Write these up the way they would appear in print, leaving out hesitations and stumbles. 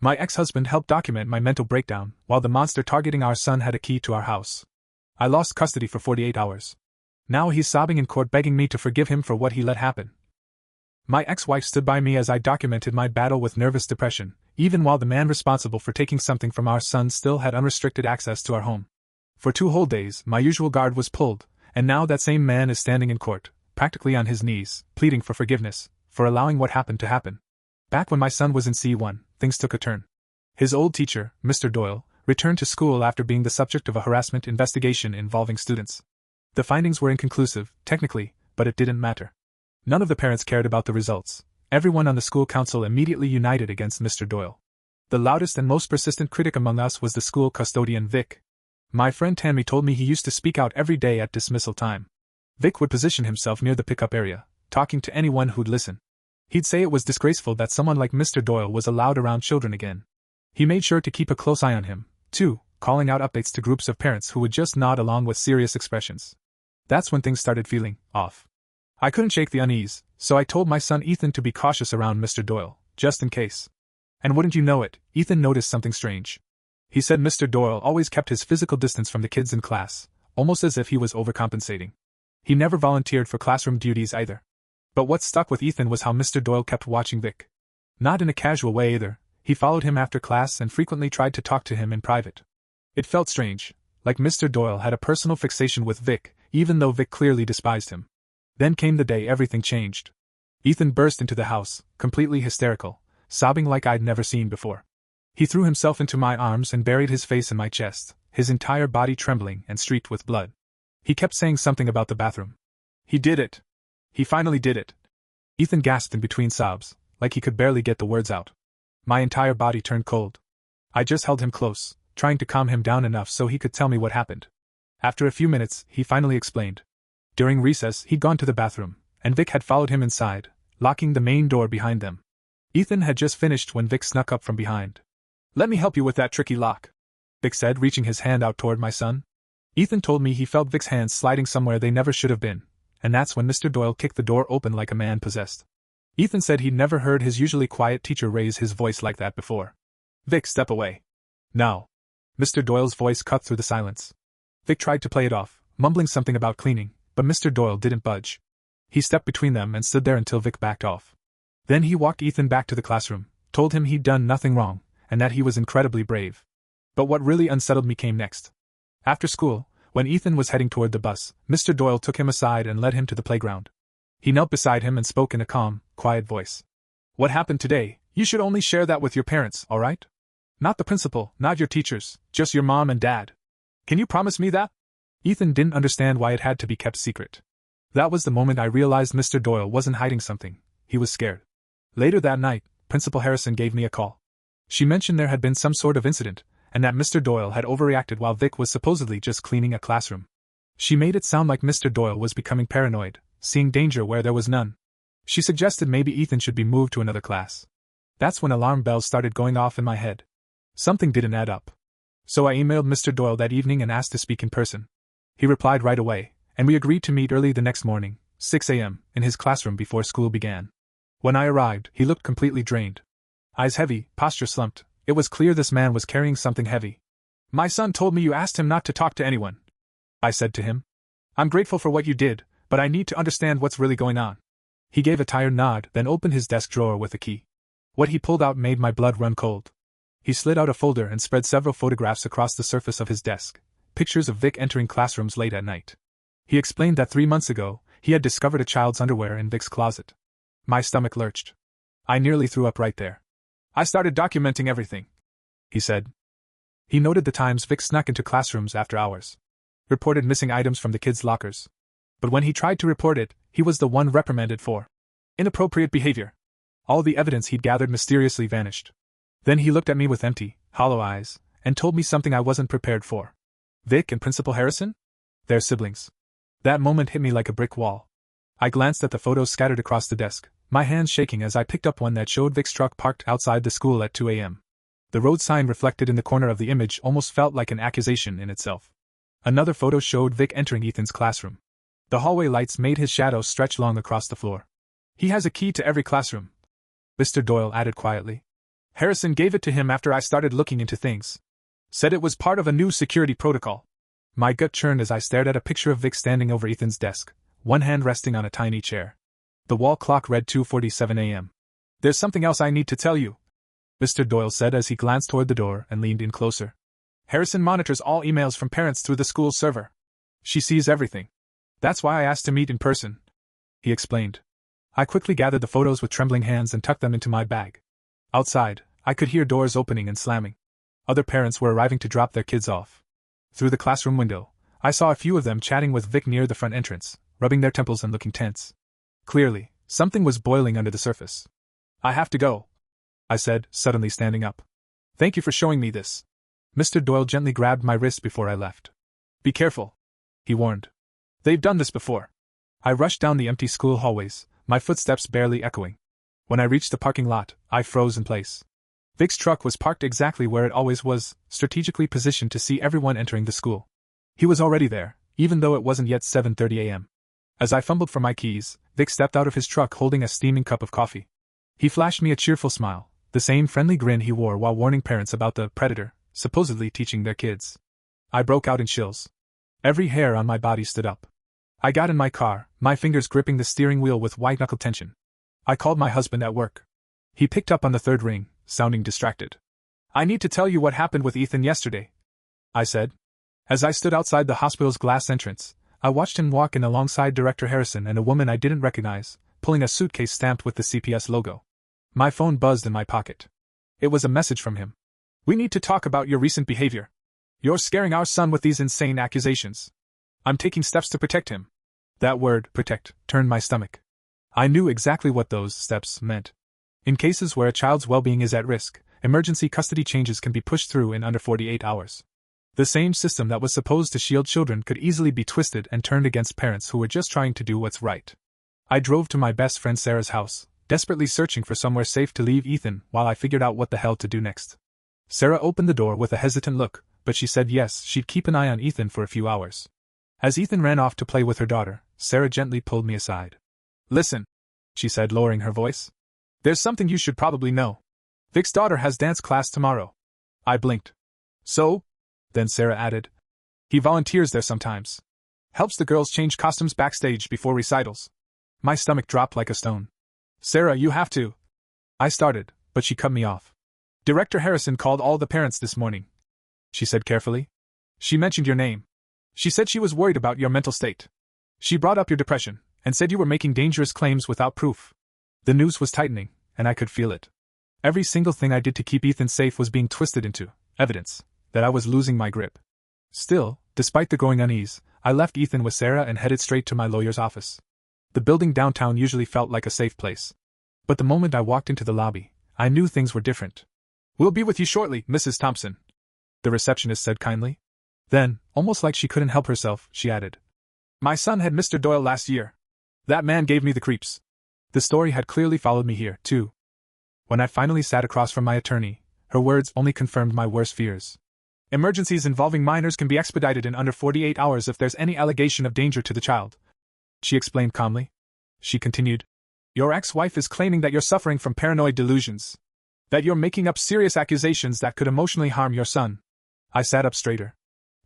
My ex-husband helped document my mental breakdown, while the monster targeting our son had a key to our house. I lost custody for 48 hours. Now he's sobbing in court begging me to forgive him for what he let happen. My ex-wife stood by me as I documented my battle with nervous depression, even while the man responsible for taking something from our son still had unrestricted access to our home. For 2 whole days, my usual guard was pulled, and now that same man is standing in court, practically on his knees, pleading for forgiveness, for allowing what happened to happen. Back when my son was in C1, things took a turn. His old teacher, Mr. Doyle, returned to school after being the subject of a harassment investigation involving students. The findings were inconclusive, technically, but it didn't matter. None of the parents cared about the results. Everyone on the school council immediately united against Mr. Doyle. The loudest and most persistent critic among us was the school custodian Vic. My friend Tammy told me he used to speak out every day at dismissal time. Vic would position himself near the pickup area, talking to anyone who'd listen. He'd say it was disgraceful that someone like Mr. Doyle was allowed around children again. He made sure to keep a close eye on him, too, calling out updates to groups of parents who would just nod along with serious expressions. That's when things started feeling off. I couldn't shake the unease, so I told my son Ethan to be cautious around Mr. Doyle, just in case. And wouldn't you know it, Ethan noticed something strange. He said Mr. Doyle always kept his physical distance from the kids in class, almost as if he was overcompensating. He never volunteered for classroom duties either. But what stuck with Ethan was how Mr. Doyle kept watching Vic. Not in a casual way either, he followed him after class and frequently tried to talk to him in private. It felt strange, like Mr. Doyle had a personal fixation with Vic, even though Vic clearly despised him. Then came the day everything changed. Ethan burst into the house, completely hysterical, sobbing like I'd never seen before. He threw himself into my arms and buried his face in my chest, his entire body trembling and streaked with blood. He kept saying something about the bathroom. He did it. He finally did it. Ethan gasped in between sobs, like he could barely get the words out. My entire body turned cold. I just held him close, trying to calm him down enough so he could tell me what happened. After a few minutes, he finally explained. During recess, he'd gone to the bathroom, and Vic had followed him inside, locking the main door behind them. Ethan had just finished when Vic snuck up from behind. "Let me help you with that tricky lock," Vic said, reaching his hand out toward my son. Ethan told me he felt Vic's hands sliding somewhere they never should have been, and that's when Mr. Doyle kicked the door open like a man possessed. Ethan said he'd never heard his usually quiet teacher raise his voice like that before. "Vic, step away. Now." Mr. Doyle's voice cut through the silence. Vic tried to play it off, mumbling something about cleaning, but Mr. Doyle didn't budge. He stepped between them and stood there until Vic backed off. Then he walked Ethan back to the classroom, told him he'd done nothing wrong, and that he was incredibly brave. But what really unsettled me came next. After school, when Ethan was heading toward the bus, Mr. Doyle took him aside and led him to the playground. He knelt beside him and spoke in a calm, quiet voice. "What happened today, you should only share that with your parents, all right? Not the principal, not your teachers, just your mom and dad. Can you promise me that?" Ethan didn't understand why it had to be kept secret. That was the moment I realized Mr. Doyle wasn't hiding something, he was scared. Later that night, Principal Harrison gave me a call. She mentioned there had been some sort of incident, and that Mr. Doyle had overreacted while Vic was supposedly just cleaning a classroom. She made it sound like Mr. Doyle was becoming paranoid, seeing danger where there was none. She suggested maybe Ethan should be moved to another class. That's when alarm bells started going off in my head. Something didn't add up. So I emailed Mr. Doyle that evening and asked to speak in person. He replied right away, and we agreed to meet early the next morning, 6 a.m., in his classroom before school began. When I arrived, he looked completely drained. Eyes heavy, posture slumped. It was clear this man was carrying something heavy. "My son told me you asked him not to talk to anyone," I said to him. "I'm grateful for what you did, but I need to understand what's really going on." He gave a tired nod, then opened his desk drawer with a key. What he pulled out made my blood run cold. He slid out a folder and spread several photographs across the surface of his desk, pictures of Vic entering classrooms late at night. He explained that 3 months ago, he had discovered a child's underwear in Vic's closet. My stomach lurched. I nearly threw up right there. "I started documenting everything," he said. He noted the times Vic snuck into classrooms after hours. Reported missing items from the kids' lockers. But when he tried to report it, he was the one reprimanded for inappropriate behavior. All the evidence he'd gathered mysteriously vanished. Then he looked at me with empty, hollow eyes, and told me something I wasn't prepared for. Vic and Principal Harrison? They're siblings. That moment hit me like a brick wall. I glanced at the photos scattered across the desk, my hands shaking as I picked up one that showed Vic's truck parked outside the school at 2 a.m. The road sign reflected in the corner of the image almost felt like an accusation in itself. Another photo showed Vic entering Ethan's classroom. The hallway lights made his shadow stretch long across the floor. "He has a key to every classroom," Mr. Doyle added quietly. Harrison gave it to him after I started looking into things. Said it was part of a new security protocol. My gut churned as I stared at a picture of Vic standing over Ethan's desk, one hand resting on a tiny chair. The wall clock read 2:47 a.m. There's something else I need to tell you, Mr. Doyle said as he glanced toward the door and leaned in closer. Harrison monitors all emails from parents through the school server. She sees everything. That's why I asked to meet in person, he explained. I quickly gathered the photos with trembling hands and tucked them into my bag. Outside, I could hear doors opening and slamming. Other parents were arriving to drop their kids off. Through the classroom window, I saw a few of them chatting with Vic near the front entrance, rubbing their temples and looking tense. Clearly, something was boiling under the surface. I have to go, I said, suddenly standing up. Thank you for showing me this. Mr. Doyle gently grabbed my wrist before I left. Be careful, he warned. They've done this before. I rushed down the empty school hallways, my footsteps barely echoing. When I reached the parking lot, I froze in place. Vic's truck was parked exactly where it always was, strategically positioned to see everyone entering the school. He was already there, even though it wasn't yet 7:30 a.m. As I fumbled for my keys, Vic stepped out of his truck holding a steaming cup of coffee. He flashed me a cheerful smile, the same friendly grin he wore while warning parents about the predator, supposedly teaching their kids. I broke out in chills. Every hair on my body stood up. I got in my car, my fingers gripping the steering wheel with white-knuckle tension. I called my husband at work. He picked up on the third ring, sounding distracted. I need to tell you what happened with Ethan yesterday, I said. As I stood outside the hospital's glass entrance, I watched him walk in alongside Director Harrison and a woman I didn't recognize, pulling a suitcase stamped with the CPS logo. My phone buzzed in my pocket. It was a message from him. We need to talk about your recent behavior. You're scaring our son with these insane accusations. I'm taking steps to protect him. That word, protect, turned my stomach. I knew exactly what those steps meant. In cases where a child's well-being is at risk, emergency custody changes can be pushed through in under 48 hours. The same system that was supposed to shield children could easily be twisted and turned against parents who were just trying to do what's right. I drove to my best friend Sarah's house, desperately searching for somewhere safe to leave Ethan while I figured out what the hell to do next. Sarah opened the door with a hesitant look, but she said yes, she'd keep an eye on Ethan for a few hours. As Ethan ran off to play with her daughter, Sarah gently pulled me aside. Listen, she said, lowering her voice. There's something you should probably know. Vic's daughter has dance class tomorrow. I blinked. So? Then Sarah added. He volunteers there sometimes. Helps the girls change costumes backstage before recitals. My stomach dropped like a stone. Sarah, you have to. I started, but she cut me off. Director Harrison called all the parents this morning, she said carefully. She mentioned your name. She said she was worried about your mental state. She brought up your depression, and said you were making dangerous claims without proof. The noose was tightening, and I could feel it. Every single thing I did to keep Ethan safe was being twisted into evidence that I was losing my grip. Still, despite the growing unease, I left Ethan with Sarah and headed straight to my lawyer's office. The building downtown usually felt like a safe place. But the moment I walked into the lobby, I knew things were different. We'll be with you shortly, Mrs. Thompson, the receptionist said kindly. Then, almost like she couldn't help herself, she added. My son had Mr. Doyle last year. That man gave me the creeps. The story had clearly followed me here, too. When I finally sat across from my attorney, her words only confirmed my worst fears. Emergencies involving minors can be expedited in under 48 hours if there's any allegation of danger to the child, she explained calmly. She continued. Your ex-wife is claiming that you're suffering from paranoid delusions. That you're making up serious accusations that could emotionally harm your son. I sat up straighter.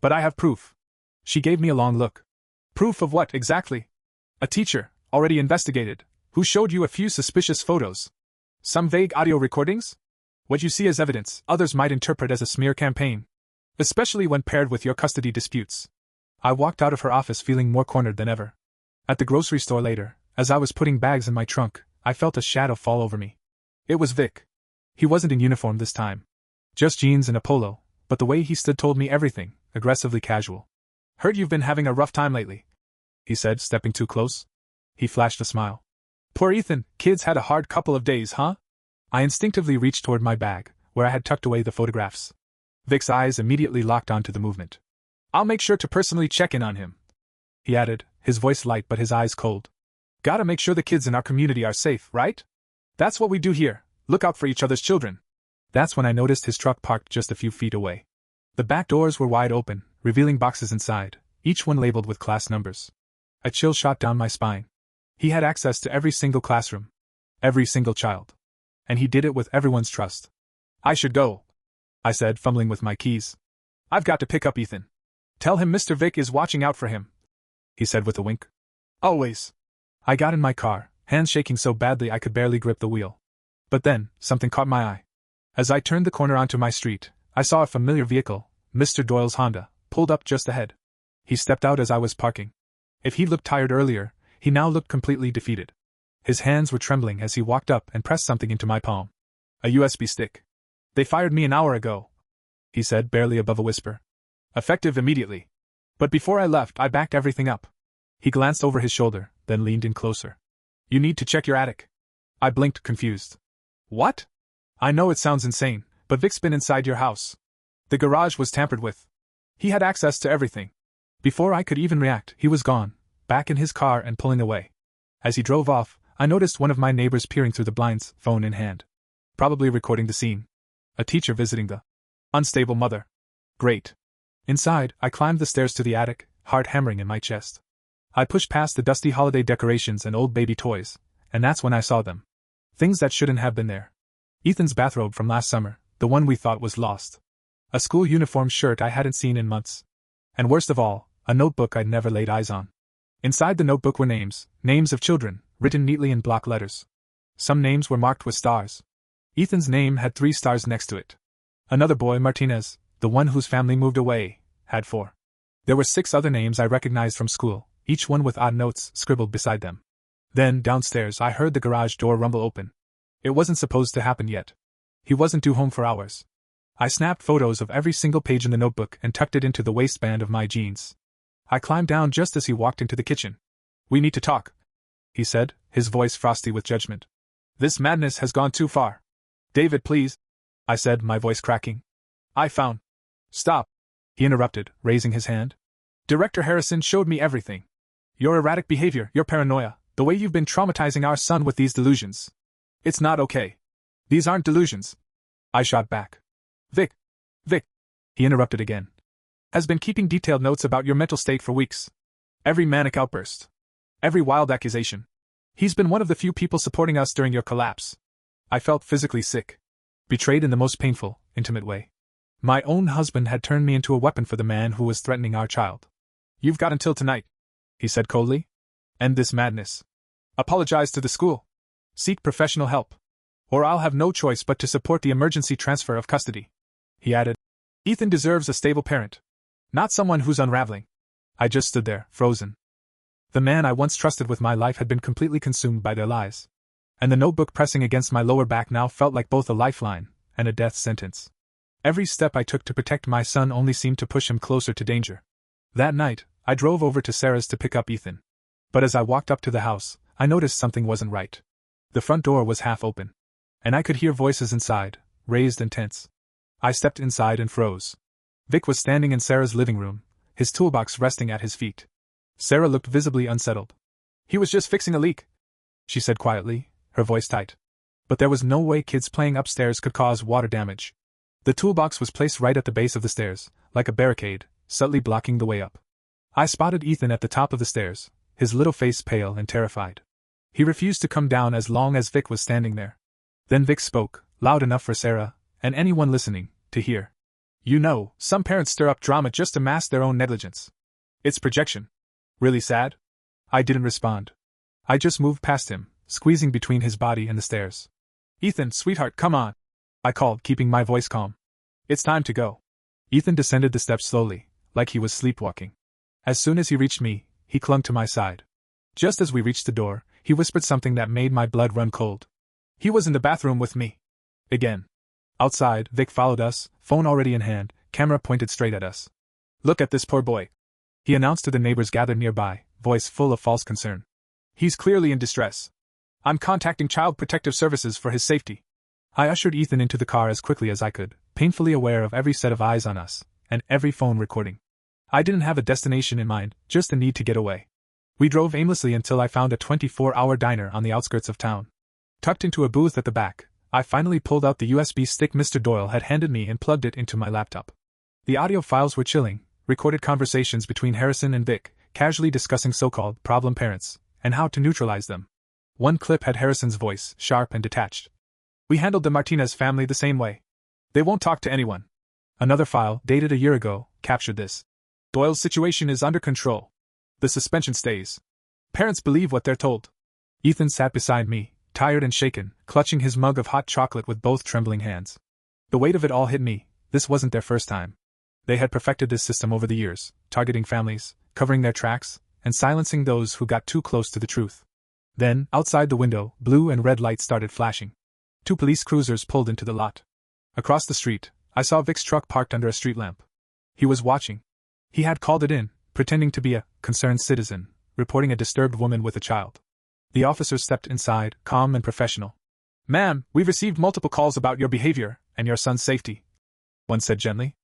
But I have proof. She gave me a long look. Proof of what, exactly? A teacher, already investigated, who showed you a few suspicious photos. Some vague audio recordings? What you see as evidence, others might interpret as a smear campaign. Especially when paired with your custody disputes. I walked out of her office feeling more cornered than ever. At the grocery store later, as I was putting bags in my trunk, I felt a shadow fall over me. It was Vic. He wasn't in uniform this time. Just jeans and a polo, but the way he stood told me everything, aggressively casual. Heard you've been having a rough time lately, he said, stepping too close. He flashed a smile. Poor Ethan, kids had a hard couple of days, huh? I instinctively reached toward my bag, where I had tucked away the photographs. Vic's eyes immediately locked onto the movement. I'll make sure to personally check in on him, he added, his voice light but his eyes cold. Gotta make sure the kids in our community are safe, right? That's what we do here, look out for each other's children. That's when I noticed his truck parked just a few feet away. The back doors were wide open, revealing boxes inside, each one labeled with class numbers. A chill shot down my spine. He had access to every single classroom. Every single child. And he did it with everyone's trust. I should go, I said, fumbling with my keys. I've got to pick up Ethan. Tell him Mr. Vic is watching out for him, he said with a wink. Always. I got in my car, hands shaking so badly I could barely grip the wheel. But then, something caught my eye. As I turned the corner onto my street, I saw a familiar vehicle, Mr. Doyle's Honda, pulled up just ahead. He stepped out as I was parking. If he looked tired earlier, he now looked completely defeated. His hands were trembling as he walked up and pressed something into my palm. A USB stick. They fired me an hour ago, he said, barely above a whisper. Effective immediately. But before I left, I backed everything up. He glanced over his shoulder, then leaned in closer. You need to check your attic. I blinked, confused. What? I know it sounds insane, but Vic's been inside your house. The garage was tampered with. He had access to everything. Before I could even react, he was gone, back in his car and pulling away. As he drove off, I noticed one of my neighbors peering through the blinds, phone in hand. Probably recording the scene. A teacher visiting the unstable mother. Great. Inside, I climbed the stairs to the attic, heart hammering in my chest. I pushed past the dusty holiday decorations and old baby toys, and that's when I saw them. Things that shouldn't have been there. Ethan's bathrobe from last summer, the one we thought was lost. A school uniform shirt I hadn't seen in months. And worst of all, a notebook I'd never laid eyes on. Inside the notebook were names of children, written neatly in block letters. Some names were marked with stars. Ethan's name had 3 stars next to it. Another boy, Martinez, the one whose family moved away, had 4. There were 6 other names I recognized from school, each one with odd notes scribbled beside them. Then, downstairs, I heard the garage door rumble open. It wasn't supposed to happen yet. He wasn't due home for hours. I snapped photos of every single page in the notebook and tucked it into the waistband of my jeans. I climbed down just as he walked into the kitchen. We need to talk, he said, his voice frosty with judgment. This madness has gone too far. David, please, I said, my voice cracking. I found. Stop, he interrupted, raising his hand. Director Harrison showed me everything. Your erratic behavior, your paranoia, the way you've been traumatizing our son with these delusions. It's not okay. These aren't delusions. I shot back. Vic, he interrupted again, has been keeping detailed notes about your mental state for weeks. Every manic outburst. Every wild accusation. He's been one of the few people supporting us during your collapse. I felt physically sick. Betrayed in the most painful, intimate way. My own husband had turned me into a weapon for the man who was threatening our child. You've got until tonight, he said coldly. End this madness. Apologize to the school. Seek professional help. Or I'll have no choice but to support the emergency transfer of custody. He added. Ethan deserves a stable parent. Not someone who's unraveling. I just stood there, frozen. The man I once trusted with my life had been completely consumed by their lies. And the notebook pressing against my lower back now felt like both a lifeline and a death sentence. Every step I took to protect my son only seemed to push him closer to danger. That night, I drove over to Sarah's to pick up Ethan. But as I walked up to the house, I noticed something wasn't right. The front door was half open. And I could hear voices inside, raised and tense. I stepped inside and froze. Vic was standing in Sarah's living room, his toolbox resting at his feet. Sarah looked visibly unsettled. He was just fixing a leak, she said quietly, her voice tight. But there was no way kids playing upstairs could cause water damage. The toolbox was placed right at the base of the stairs, like a barricade, subtly blocking the way up. I spotted Ethan at the top of the stairs, his little face pale and terrified. He refused to come down as long as Vic was standing there. Then Vic spoke, loud enough for Sarah, and anyone listening, to hear. You know, some parents stir up drama just to mask their own negligence. It's projection. Really sad? I didn't respond. I just moved past him, squeezing between his body and the stairs. Ethan, sweetheart, come on, I called, keeping my voice calm. It's time to go. Ethan descended the steps slowly, like he was sleepwalking. As soon as he reached me, he clung to my side. Just as we reached the door, he whispered something that made my blood run cold. He was in the bathroom with me. Again. Outside, Vic followed us, phone already in hand, camera pointed straight at us. Look at this poor boy, he announced to the neighbors gathered nearby, voice full of false concern. He's clearly in distress. I'm contacting Child Protective Services for his safety. I ushered Ethan into the car as quickly as I could, painfully aware of every set of eyes on us, and every phone recording. I didn't have a destination in mind, just a need to get away. We drove aimlessly until I found a 24-hour diner on the outskirts of town. Tucked into a booth at the back, I finally pulled out the USB stick Mr. Doyle had handed me and plugged it into my laptop. The audio files were chilling, recorded conversations between Harrison and Vic, casually discussing so-called problem parents, and how to neutralize them. One clip had Harrison's voice, sharp and detached. We handled the Martinez family the same way. They won't talk to anyone. Another file, dated a year ago, captured this. Doyle's situation is under control. The suspension stays. Parents believe what they're told. Ethan sat beside me, tired and shaken, clutching his mug of hot chocolate with both trembling hands. The weight of it all hit me. This wasn't their first time. They had perfected this system over the years, targeting families, covering their tracks, and silencing those who got too close to the truth. Then, outside the window, blue and red lights started flashing. 2 police cruisers pulled into the lot. Across the street, I saw Vic's truck parked under a street lamp. He was watching. He had called it in, pretending to be a concerned citizen, reporting a disturbed woman with a child. The officers stepped inside, calm and professional. "Ma'am, we've received multiple calls about your behavior and your son's safety," one said gently.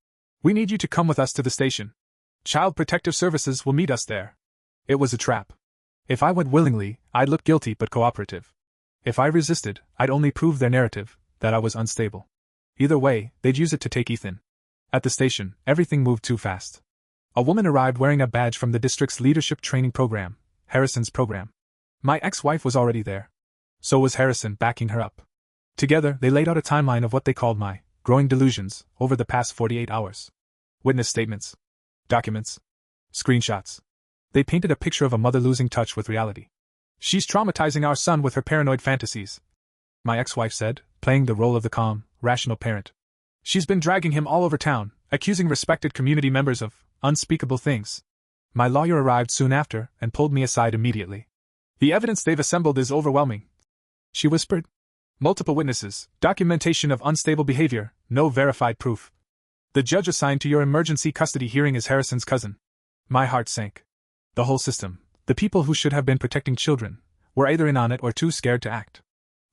"We need you to come with us to the station. Child Protective Services will meet us there." It was a trap. If I went willingly, I'd look guilty but cooperative. If I resisted, I'd only prove their narrative, that I was unstable. Either way, they'd use it to take Ethan. At the station, everything moved too fast. A woman arrived wearing a badge from the district's leadership training program, Harrison's program. My ex-wife was already there. So was Harrison, backing her up. Together, they laid out a timeline of what they called my growing delusions over the past 48 hours. Witness statements, documents, screenshots. They painted a picture of a mother losing touch with reality. "She's traumatizing our son with her paranoid fantasies," my ex-wife said, playing the role of the calm, rational parent. "She's been dragging him all over town, accusing respected community members of unspeakable things." My lawyer arrived soon after and pulled me aside immediately. "The evidence they've assembled is overwhelming," she whispered. "Multiple witnesses, documentation of unstable behavior, no verified proof. The judge assigned to your emergency custody hearing is Harrison's cousin." My heart sank. The whole system, the people who should have been protecting children, were either in on it or too scared to act.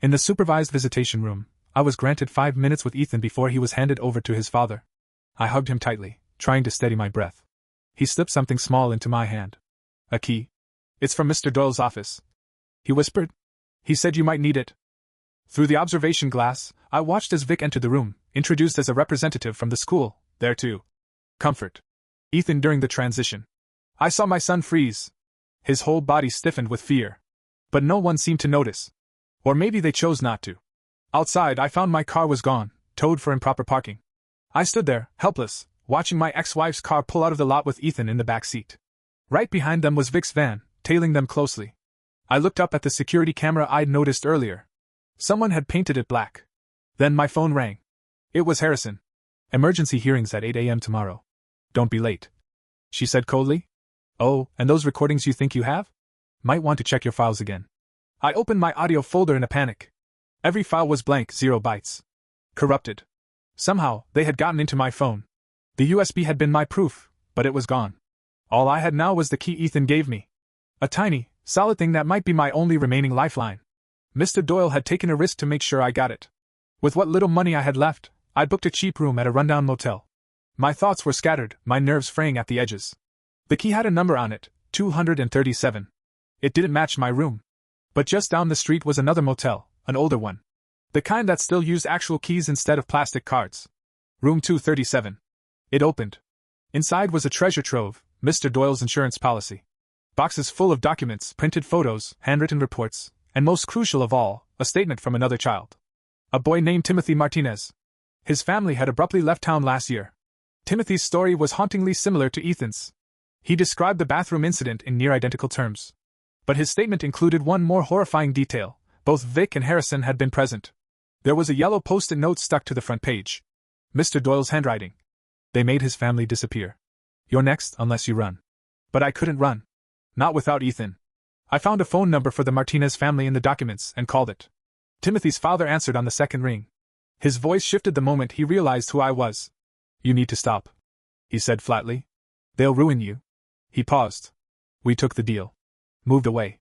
In the supervised visitation room, I was granted 5 minutes with Ethan before he was handed over to his father. I hugged him tightly, trying to steady my breath. He slipped something small into my hand. "A key. It's from Mr. Doyle's office," he whispered. "He said you might need it." Through the observation glass, I watched as Vic entered the room, introduced as a representative from the school, there to comfort Ethan during the transition. I saw my son freeze. His whole body stiffened with fear. But no one seemed to notice. Or maybe they chose not to. Outside, I found my car was gone, towed for improper parking. I stood there, helpless, watching my ex-wife's car pull out of the lot with Ethan in the back seat. Right behind them was Vic's van, tailing them closely. I looked up at the security camera I'd noticed earlier. Someone had painted it black. Then my phone rang. It was Harrison. "Emergency hearings at 8 a.m. tomorrow. Don't be late," she said coldly. "Oh, and those recordings you think you have? Might want to check your files again." I opened my audio folder in a panic. Every file was blank, 0 bytes. Corrupted. Somehow, they had gotten into my phone. The USB had been my proof, but it was gone. All I had now was the key Ethan gave me. A tiny, solid thing that might be my only remaining lifeline. Mr. Doyle had taken a risk to make sure I got it. With what little money I had left, I booked a cheap room at a rundown motel. My thoughts were scattered, my nerves fraying at the edges. The key had a number on it, 237. It didn't match my room. But just down the street was another motel, an older one. The kind that still used actual keys instead of plastic cards. Room 237. It opened. Inside was a treasure trove, Mr. Doyle's insurance policy. Boxes full of documents, printed photos, handwritten reports, and most crucial of all, a statement from another child. A boy named Timothy Martinez. His family had abruptly left town last year. Timothy's story was hauntingly similar to Ethan's. He described the bathroom incident in near-identical terms. But his statement included one more horrifying detail. Both Vic and Harrison had been present. There was a yellow post-it note stuck to the front page. Mr. Doyle's handwriting. "They made his family disappear. You're next unless you run." But I couldn't run. Not without Ethan. I found a phone number for the Martinez family in the documents and called it. Timothy's father answered on the second ring. His voice shifted the moment he realized who I was. "You need to stop," he said flatly. "They'll ruin you." He paused. We took the deal. Moved away.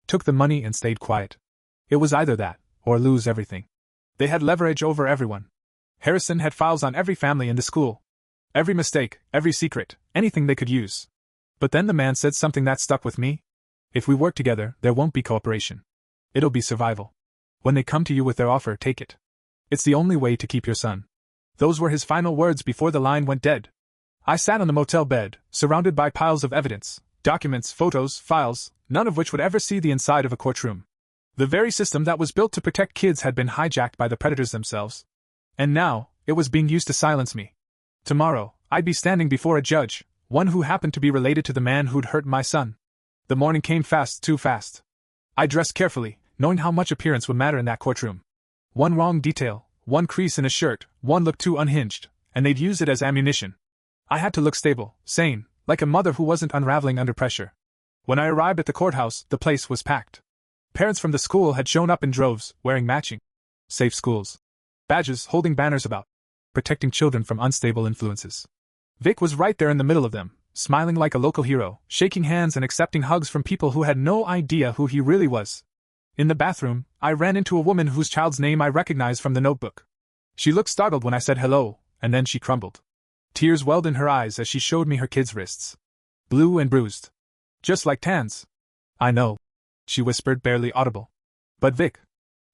Took the money and stayed quiet. It was either that, or lose everything. They had leverage over everyone. Harrison had files on every family in the school. Every mistake, every secret, anything they could use. But then the man said something that stuck with me. "If we work together, there won't be cooperation. It'll be survival. When they come to you with their offer, take it. It's the only way to keep your son." Those were his final words before the line went dead. I sat on the motel bed, surrounded by piles of evidence, documents, photos, files, none of which would ever see the inside of a courtroom. The very system that was built to protect kids had been hijacked by the predators themselves. And now, it was being used to silence me. Tomorrow, I'd be standing before a judge, one who happened to be related to the man who'd hurt my son. The morning came fast, too fast. I dressed carefully, knowing how much appearance would matter in that courtroom. One wrong detail, one crease in a shirt, one look too unhinged, and they'd use it as ammunition. I had to look stable, sane, like a mother who wasn't unraveling under pressure. When I arrived at the courthouse, the place was packed. Parents from the school had shown up in droves, wearing matching safe schools badges, holding banners about protecting children from unstable influences. Vic was right there in the middle of them, smiling like a local hero, shaking hands and accepting hugs from people who had no idea who he really was. In the bathroom, I ran into a woman whose child's name I recognized from the notebook. She looked startled when I said hello, and then she crumbled. Tears welled in her eyes as she showed me her kid's wrists. Blue and bruised. Just like Tan's. I know, she whispered, barely audible. But Vic,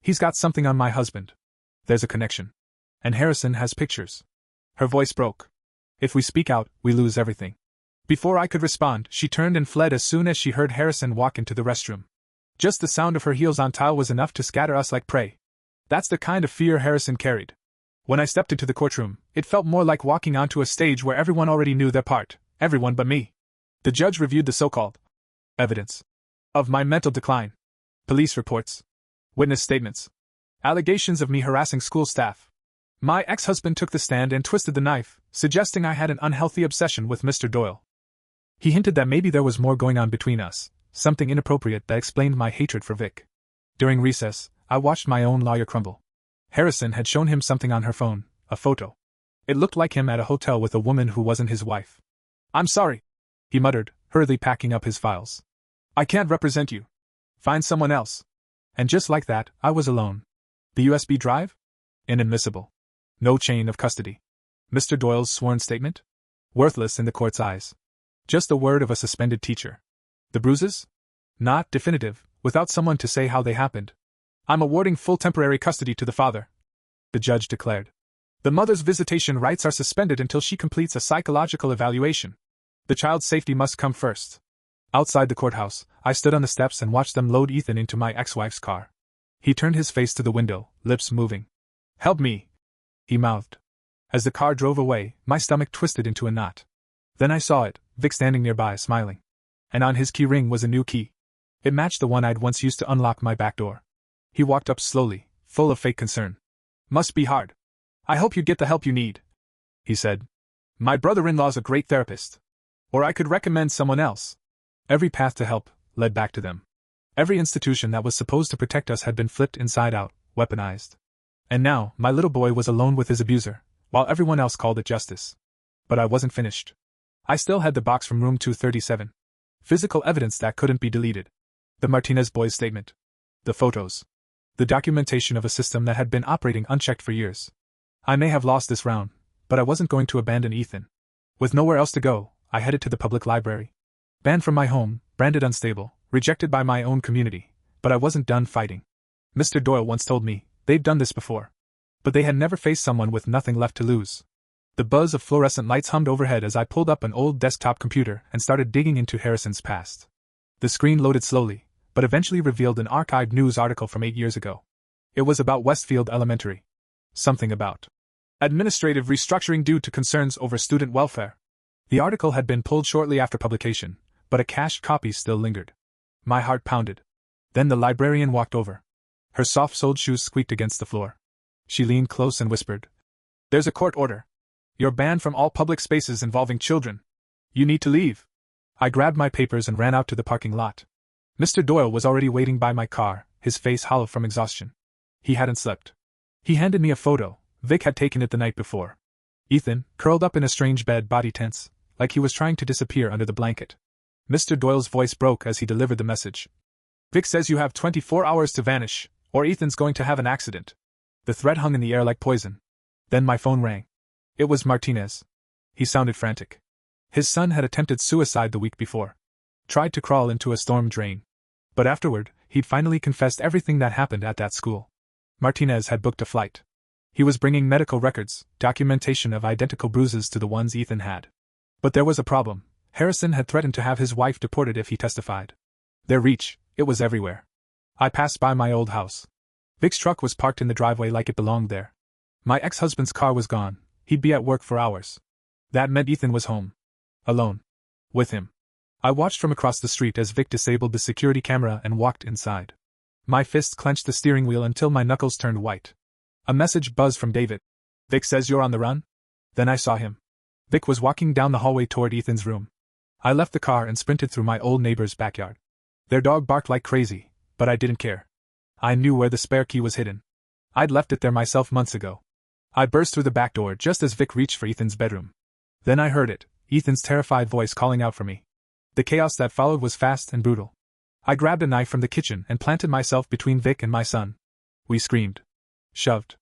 he's got something on my husband. There's a connection. And Harrison has pictures. Her voice broke. If we speak out, we lose everything. Before I could respond, she turned and fled as soon as she heard Harrison walk into the restroom. Just the sound of her heels on tile was enough to scatter us like prey. That's the kind of fear Harrison carried. When I stepped into the courtroom, it felt more like walking onto a stage where everyone already knew their part, everyone but me. The judge reviewed the so-called evidence of my mental decline. Police reports. Witness statements. Allegations of me harassing school staff. My ex-husband took the stand and twisted the knife, suggesting I had an unhealthy obsession with Mr. Doyle. He hinted that maybe there was more going on between us, something inappropriate that explained my hatred for Vic. During recess, I watched my own lawyer crumble. Harrison had shown him something on her phone, a photo. It looked like him at a hotel with a woman who wasn't his wife. I'm sorry, he muttered, hurriedly packing up his files. I can't represent you. Find someone else. And just like that, I was alone. The USB drive? Inadmissible. No chain of custody. Mr. Doyle's sworn statement? Worthless in the court's eyes. Just the word of a suspended teacher. The bruises? Not definitive, without someone to say how they happened. I'm awarding full temporary custody to the father, the judge declared. The mother's visitation rights are suspended until she completes a psychological evaluation. The child's safety must come first. Outside the courthouse, I stood on the steps and watched them load Ethan into my ex-wife's car. He turned his face to the window, lips moving. Help me, he mouthed. As the car drove away, my stomach twisted into a knot. Then I saw it, Vic standing nearby, smiling. And on his key ring was a new key. It matched the one I'd once used to unlock my back door. He walked up slowly, full of fake concern. Must be hard. I hope you get the help you need, he said. My brother-in-law's a great therapist. Or I could recommend someone else. Every path to help led back to them. Every institution that was supposed to protect us had been flipped inside out, weaponized. And now, my little boy was alone with his abuser, while everyone else called it justice. But I wasn't finished. I still had the box from room 237. Physical evidence that couldn't be deleted. The Martinez boys' statement. The photos. The documentation of a system that had been operating unchecked for years. I may have lost this round, but I wasn't going to abandon Ethan. With nowhere else to go, I headed to the public library. Banned from my home, branded unstable, rejected by my own community, but I wasn't done fighting. Mr. Doyle once told me, they'd done this before. But they had never faced someone with nothing left to lose. The buzz of fluorescent lights hummed overhead as I pulled up an old desktop computer and started digging into Harrison's past. The screen loaded slowly, but eventually revealed an archived news article from 8 years ago. It was about Westfield Elementary. Something about administrative restructuring due to concerns over student welfare. The article had been pulled shortly after publication, but a cached copy still lingered. My heart pounded. Then the librarian walked over. Her soft-soled shoes squeaked against the floor. She leaned close and whispered, "There's a court order. You're banned from all public spaces involving children. You need to leave." I grabbed my papers and ran out to the parking lot. Mr. Doyle was already waiting by my car, his face hollow from exhaustion. He hadn't slept. He handed me a photo. Vic had taken it the night before. Ethan, curled up in a strange bed, body tense, like he was trying to disappear under the blanket. Mr. Doyle's voice broke as he delivered the message. "Vic says you have 24 hours to vanish, or Ethan's going to have an accident." The threat hung in the air like poison. Then my phone rang. It was Martinez. He sounded frantic. His son had attempted suicide the week before. Tried to crawl into a storm drain. But afterward, he'd finally confessed everything that happened at that school. Martinez had booked a flight. He was bringing medical records, documentation of identical bruises to the ones Ethan had. But there was a problem. Harrison had threatened to have his wife deported if he testified. Their reach, it was everywhere. I passed by my old house. Vic's truck was parked in the driveway like it belonged there. My ex-husband's car was gone. He'd be at work for hours. That meant Ethan was home. Alone. With him. I watched from across the street as Vic disabled the security camera and walked inside. My fists clenched the steering wheel until my knuckles turned white. A message buzzed from David. Vic says you're on the run? Then I saw him. Vic was walking down the hallway toward Ethan's room. I left the car and sprinted through my old neighbor's backyard. Their dog barked like crazy, but I didn't care. I knew where the spare key was hidden. I'd left it there myself months ago. I burst through the back door just as Vic reached for Ethan's bedroom. Then I heard it, Ethan's terrified voice calling out for me. The chaos that followed was fast and brutal. I grabbed a knife from the kitchen and planted myself between Vic and my son. We screamed. Shoved.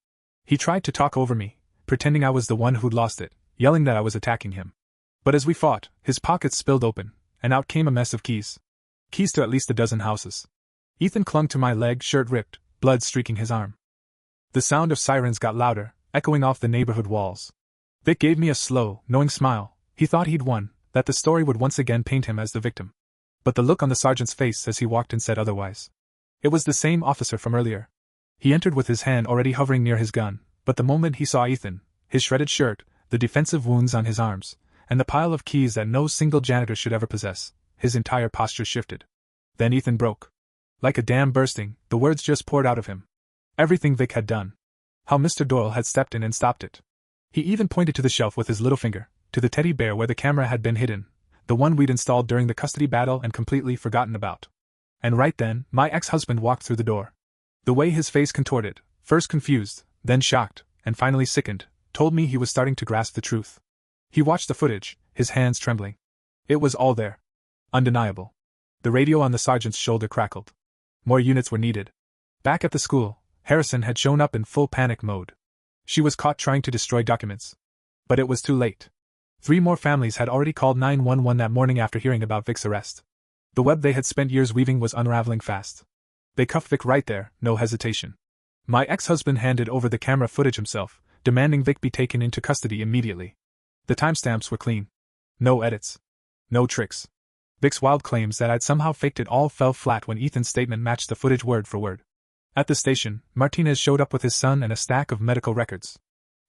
He tried to talk over me, pretending I was the one who'd lost it, yelling that I was attacking him. But as we fought, his pockets spilled open, and out came a mess of keys. Keys to at least a dozen houses. Ethan clung to my leg, shirt ripped, blood streaking his arm. The sound of sirens got louder, echoing off the neighborhood walls. Vic gave me a slow, knowing smile. He thought he'd won, that the story would once again paint him as the victim. But the look on the sergeant's face as he walked in said otherwise. It was the same officer from earlier. He entered with his hand already hovering near his gun, but the moment he saw Ethan, his shredded shirt, the defensive wounds on his arms, and the pile of keys that no single janitor should ever possess, his entire posture shifted. Then Ethan broke. Like a dam bursting, the words just poured out of him. Everything Vic had done. How Mr. Doyle had stepped in and stopped it. He even pointed to the shelf with his little finger, to the teddy bear where the camera had been hidden, the one we'd installed during the custody battle and completely forgotten about. And right then, my ex-husband walked through the door. The way his face contorted, first confused, then shocked, and finally sickened, told me he was starting to grasp the truth. He watched the footage, his hands trembling. It was all there. Undeniable. The radio on the sergeant's shoulder crackled. More units were needed. Back at the school, Harrison had shown up in full panic mode. She was caught trying to destroy documents. But it was too late. 3 more families had already called 911 that morning after hearing about Vic's arrest. The web they had spent years weaving was unraveling fast. They cuffed Vic right there, no hesitation. My ex-husband handed over the camera footage himself, demanding Vic be taken into custody immediately. The timestamps were clean. No edits. No tricks. Vic's wild claims that I'd somehow faked it all fell flat when Ethan's statement matched the footage word for word. At the station, Martinez showed up with his son and a stack of medical records.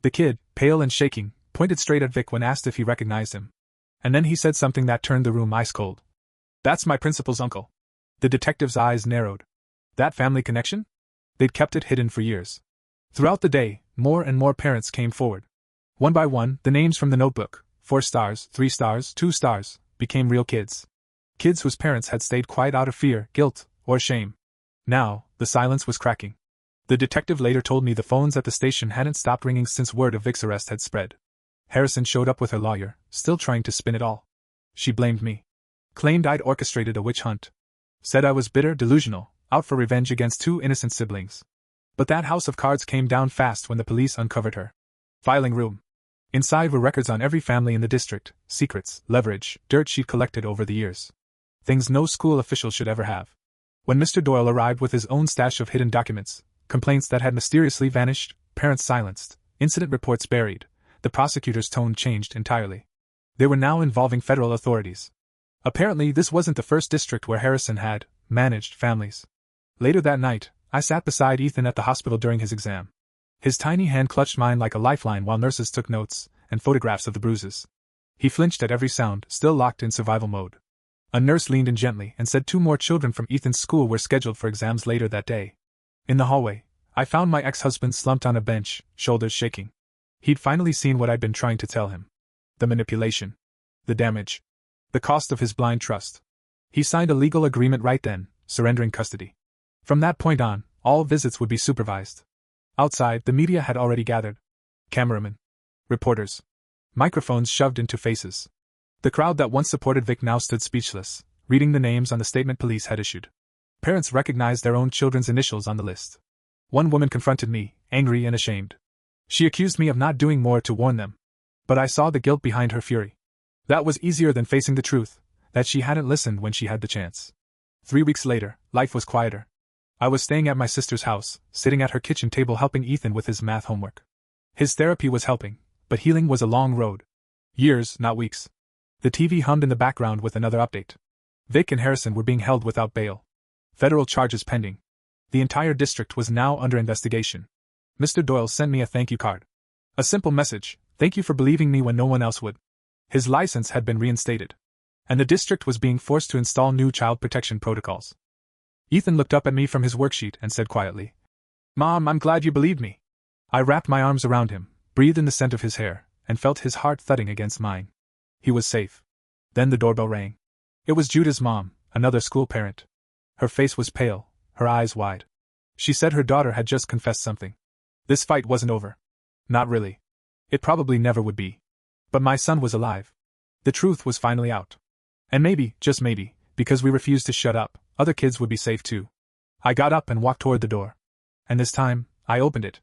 The kid, pale and shaking, pointed straight at Vic when asked if he recognized him. And then he said something that turned the room ice cold. "That's my principal's uncle." The detective's eyes narrowed. That family connection? They'd kept it hidden for years. Throughout the day, more and more parents came forward. One by one, the names from the notebook, 4 stars, 3 stars, 2 stars, became real kids. Kids whose parents had stayed quiet out of fear, guilt, or shame. Now, the silence was cracking. The detective later told me the phones at the station hadn't stopped ringing since word of Vic's arrest had spread. Harrison showed up with her lawyer, still trying to spin it all. She blamed me. Claimed I'd orchestrated a witch hunt. Said I was bitter, delusional, out for revenge against 2 innocent siblings. But that house of cards came down fast when the police uncovered her filing room. Inside were records on every family in the district, secrets, leverage, dirt she'd collected over the years. Things no school official should ever have. When Mr. Doyle arrived with his own stash of hidden documents, complaints that had mysteriously vanished, parents silenced, incident reports buried, the prosecutor's tone changed entirely. They were now involving federal authorities. Apparently, this wasn't the first district where Harrison had managed families. Later that night, I sat beside Ethan at the hospital during his exam. His tiny hand clutched mine like a lifeline while nurses took notes and photographs of the bruises. He flinched at every sound, still locked in survival mode. A nurse leaned in gently and said 2 more children from Ethan's school were scheduled for exams later that day. In the hallway, I found my ex-husband slumped on a bench, shoulders shaking. He'd finally seen what I'd been trying to tell him. The manipulation. The damage. The cost of his blind trust. He signed a legal agreement right then, surrendering custody. From that point on, all visits would be supervised. Outside, the media had already gathered. Cameramen. Reporters. Microphones shoved into faces. The crowd that once supported Vic now stood speechless, reading the names on the statement police had issued. Parents recognized their own children's initials on the list. One woman confronted me, angry and ashamed. She accused me of not doing more to warn them. But I saw the guilt behind her fury. That was easier than facing the truth, that she hadn't listened when she had the chance. 3 weeks later, life was quieter. I was staying at my sister's house, sitting at her kitchen table helping Ethan with his math homework. His therapy was helping, but healing was a long road. Years, not weeks. The TV hummed in the background with another update. Vic and Harrison were being held without bail. Federal charges pending. The entire district was now under investigation. Mr. Doyle sent me a thank you card. A simple message: thank you for believing me when no one else would. His license had been reinstated, and the district was being forced to install new child protection protocols. Ethan looked up at me from his worksheet and said quietly, "Mom, I'm glad you believed me." I wrapped my arms around him, breathed in the scent of his hair, and felt his heart thudding against mine. He was safe. Then the doorbell rang. It was Judah's mom, another school parent. Her face was pale, her eyes wide. She said her daughter had just confessed something. This fight wasn't over. Not really. It probably never would be. But my son was alive. The truth was finally out. And maybe, just maybe, because we refused to shut up, other kids would be safe too. I got up and walked toward the door. And this time, I opened it.